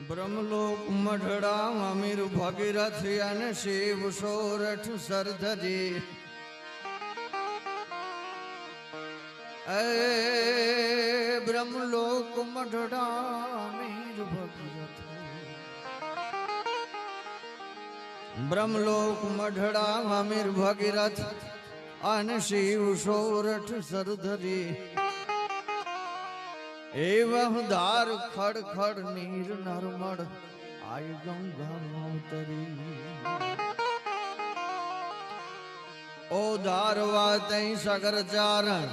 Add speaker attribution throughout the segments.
Speaker 1: બ્રહ્મલોક મઢડા અમીર ભગીરથ અને શિવ સોરઠ સરધરી એ બ્રહ્મલોક મઢડા અમીર ભગીરથ બ્રહ્મલોક મઢડા અમીર ભગીરથ અને શિવ સોરઠ સરધરી એવં ધાર ખડ ખડ નીર નરમડ આય ગંગા મોતરી ઓ ધારવા તઈ સગર ચારણ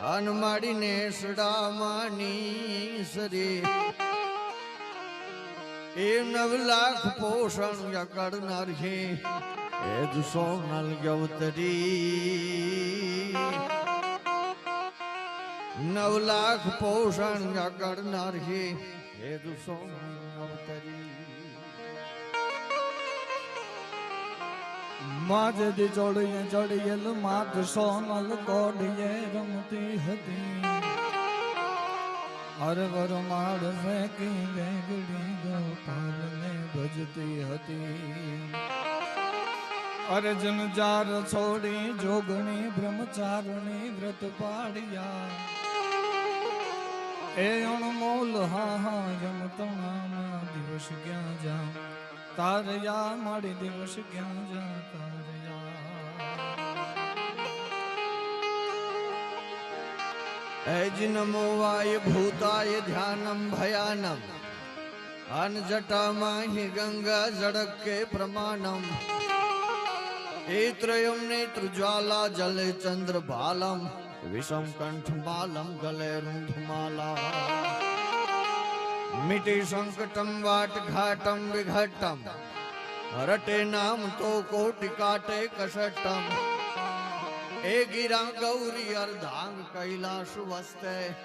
Speaker 1: અનમાડીને સડામાની સરી એ 9 લાખ પોષણ યકડનાર છે એ જ સોનલ ગવતરી 9 લાખ પોષણ કરનાર છે એ દુસો અવતરી
Speaker 2: માજે જોડીએ જોડીએલ માત સોનલ કોડીએ રમતી હતી હરવર માળ ફેંકી વેગડી ગોપાલને ભજતી હતી અર્જુન જાર છોડી જોગણી બ્રહ્મચારણી વ્રત પાડ્યા એ અણમોલ હા હા જમતણામાં દિવસ ક્યાં જા તારયા મારી દિવસ ક્યાં જા
Speaker 1: તારયા એજ નમો વાય ભૂતાય ધ્યાનમ ભયાનમ અન જટામાં હિ ગંગા જડકે પ્રમાણમ એત્રયમ નેત્ર જ્વાલા જલે ચંદ્ર ભાલમ વિષમ કંઠ માલમ ગલે રૂંધમાલા મિટી સંકટમ વાટ ઘાટમ વિઘટમ રટે નામ તો કોટી કાટે કષટમ એ ગિરા ગૌરી અર્ધાંગ કૈલાશ વસ્તે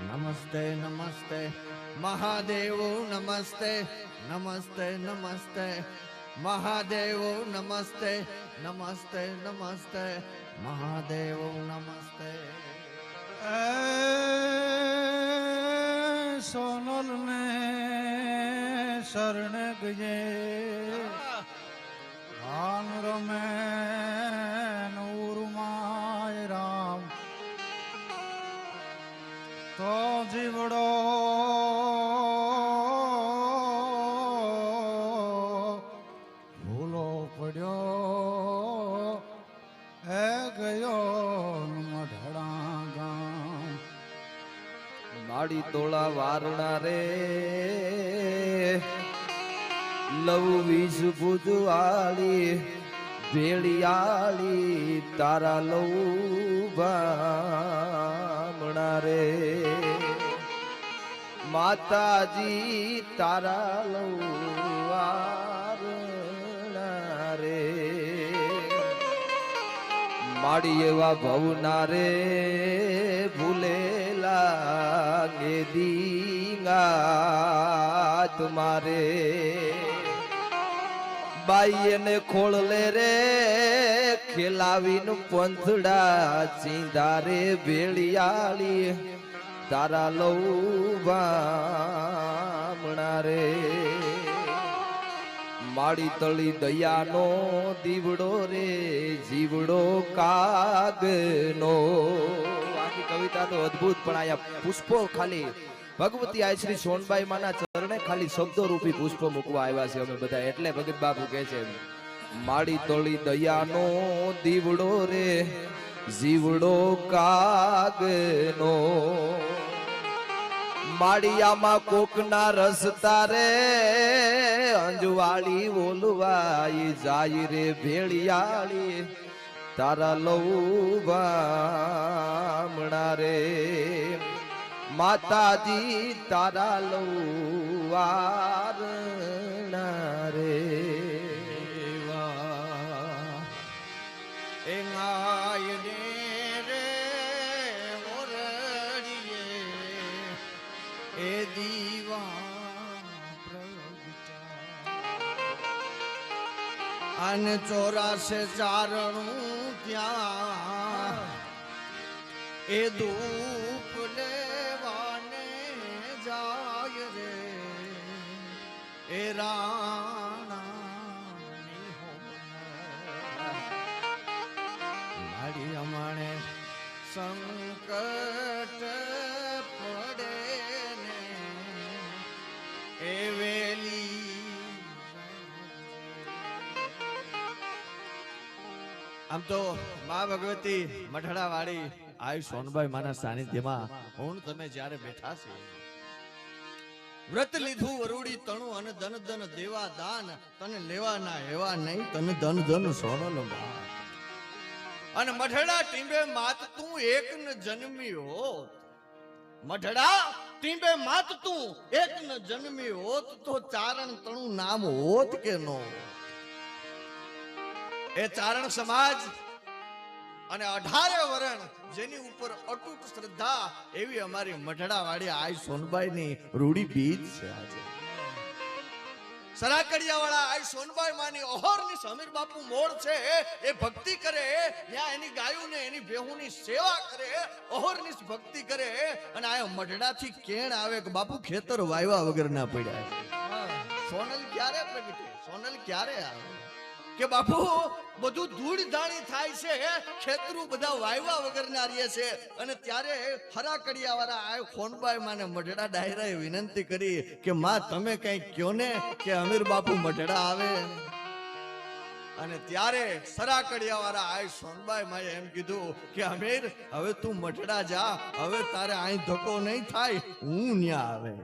Speaker 1: નમસ્તે નમસ્તે મહાદેવો નમસ્તે નમસ્તે નમસ્તે મહાદેવો નમસ્તે નમસ્તે નમસ્તે મહાદેવો નમસ્તે
Speaker 2: સોનલ ને શરણ ગયે ભાન રમે નૂરમાય રામ તો જીવડો ભૂલો પડ્યો એ ગયો મઢડા ગામ
Speaker 3: માડી તોળા વારણા રે લવ વીસ ભુજવાળી ભેળિયાળી તારા લવ બામણા રે માતાજી તારા લવ વારણા રે માડી એવા ભવના રે ભૂલેલા ગે દીંગા તુમારે બાઈ ને ખોળલે રે ખેલાવીન પંથડા ચીંધા રે ભેળિયાળી તારા લવ બામણા રે માડી તળી દયાનો દીવડો રે જીવડો કાગનો આખી કવિતા તો અદ્ભુત પણ આયા પુષ્પો ખાલી ભગવતી આય શ્રી સોનબાઈ માના ચરણે ખાલી શબ્દો રૂપી પુષ્પ મૂકવા આવ્યા છે અમે બધા એટલે ભગત બાપુ કહે છે માડી તળી દયાનો દીવડો રે જીવડો કાગનો માળિયામાં કોકના રસ્તા રે અંજવાળી ઓલવાઈ જાય રે ભેળિયાળી તારા લવ બામણા રે માતાજી તારા લવ વારણા રે
Speaker 1: એ માય રે મોરડીએ એ દીવા પ્રગટા અને 84 ચારણું ત્યાં એ ધૂપ લેવાને જાય રે એ રાણાની મારી અમાણે સંકટ પડે ને એ વેલી આમ તો મા ભગવતી મઠડા વાળી આ સોનબાઈ માના સાનિધ્યમાં હું તમે જ્યારે બેઠા છે વ્રત લીધું વરુડી તણું અને ધન ધન દેવા દાન તને લેવાના એવા નહીં તને ધન ધન સોનલ અને મઠડા ટીંબે માત તું એક ન જન્મી હોત મઠડા ટીંબે માત તું એક ન જન્મી હોત તો ચારણ તણું નામ હોત કે નો એ ચારણ સમાજ અને 18 વરણ જેની ઉપર અટૂટ શ્રદ્ધા એવી અમારી મઠડા વાળી આ સોનબાઈ ની રૂડી બીજ છે આજે સરાકડિયા વાળા આ સોનબાઈ માની ઓહરની સમીર બાપુ મોડ છે એ ભક્તિ કરે ત્યાં એની ગાયું ને એની ભેહુની સેવા કરે ઓહરની ભક્તિ કરે અને આ મઠડા થી કેણ આવે કે બાપુ ખેતર વાયવા વગર ના પડ્યા સોનલ ક્યારે પ્રગટે સોનલ ક્યારે આવે કે બાપુ બધું ધૂળ ધાણી થાય છે ખેતરું બધા વાયવા વગર ના રહે છે અને ત્યારે હરાકડિયા વાળા આ ખોનબાઈ માને મઢડા ડાયરાએ વિનંતી કરી કે માં તમે કઈ કયો ને કે અમીર બાપુ મઢડા આવે અને ત્યારે સરાકડિયા વાળા આ સોનબાઈ માએ એમ કીધું કે અમીર હવે તું મઢડા જા હવે તારે અહીં ધક્કો નહીં થાય હું ન્યા આવે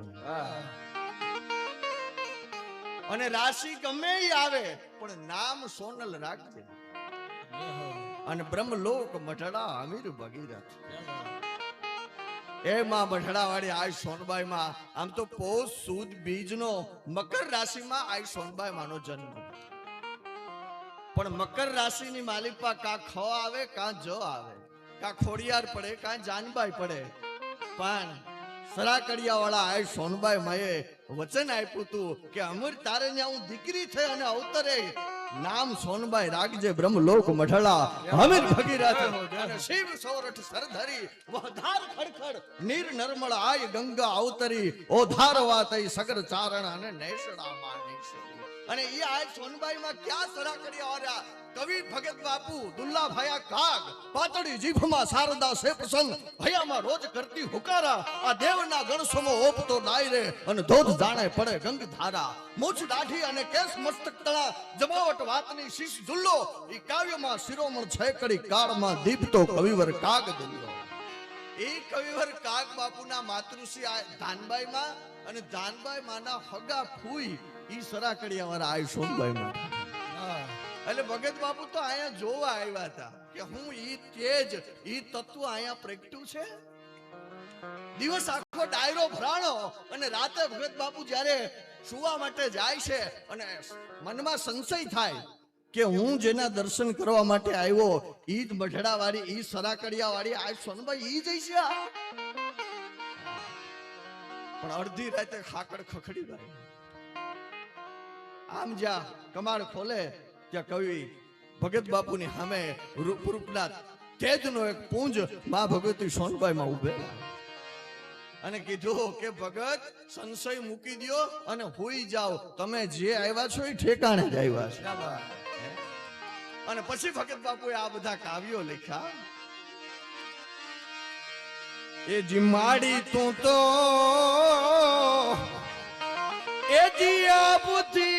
Speaker 1: અને રાશિ ગમે ઈ આવે પણ નામ સોનલ રાખજે અને બ્રહ્મલોક મઠડા અમીર ભગીરથ એ માં મઠડા વાળી આ સોનબાઈ માં આમ તો પોષ સુદ બીજનો મકર રાશિમાં આ સોનબાઈ માનો જન્મ પણ મકર રાશિની માલિકા કા ખ આવે કા જ આવે કા ખોડિયાર પડે કા જાનબાઈ પડે પણ સરાકડિયા વાળા આ સોનબાઈ માએ વચન આપ્યું તું કે અમર તારે ત્યાં હું દીકરી છે અને અવતરે નામ સોનબાઈ રાખજે બ્રહ્મલોક મઠડા અમીર ભગીરથ અને શિવ સોરઠ સરધરી વધાર ખડખડ નીર નર્મળ આય ગંગા અવતરી ઓધાર વાતઈ સગર ચારણ અને નેસડા માં નેસડી અને ઈ આ સોનબાઈ માં ક્યાં સરાકડિયા વાળા કવિ ભગત બાપુ દુલ્લા ભાયા કાગ પાતળી જીભમાં શારદા સે પ્રસંગ ભયામાં રોજ કરતી હુકારા આ દેવના ગણસમો ઓપતો ડાયરે અને ધોધ જાણે પડે ગંગ ધારા મૂછ દાઢી અને કેસ મસ્તક તળા જમાવટ વાતની શીશ દુલ્લો ઈ કાવ્યમાં શિરોમણ છેકડી કાળમાં દીપતો કવિવર કાગ દુલ્લો ઈ કવિવર કાગ બાપુના માતૃશ્રી આ ધાનબાઈ માં અને ધાનબાઈ માના હગા ફૂઈ ઈ સરાકડિયા વાળા આ સોનબાઈ માં એટલે ભગત બાપુ તો અહીંયા જોવા આવ્યા હતા કે હું ઈ તેજ ઈ તત્વ અહીંયા પ્રગટ્યું છે દિવસ આખો ડાયરો ભરાણો અને રાતે ભગત બાપુ જ્યારે સુવા માટે જાય છે અને મનમાં સંશય થાય કે હું જેના દર્શન કરવા માટે આવ્યો ઈ જ મઢડા વાળી ઈ સરાકડિયા વાળી આ સોનબાઈ ઈ જઈ છે પણ અડધી રાતે ખાકડ ખખડી ગઈ આમ જ્યાં કમાડ ખોલે ત્યાં કવિ ભગત બાપુની સામે રૂપના તેજનો એક પુંજ માં ભગવતી સોનબાઈ માં ઉભેલા અને કીધું કે ભગત સંશય મૂકી દ્યો અને હોઈ જાઓ તમે જે આવ્યા છો એ ઠેકાણે જ આવ્યા છો અને પછી ભગત બાપુએ આ બધા કાવ્યો લખ્યા એ જીમાડી તું તો એ જીયા બુદ્ધિ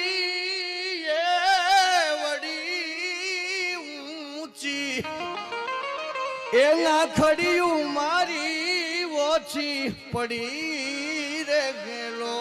Speaker 1: એના ખડિયું મારી ઓછી પડી રે ગેલો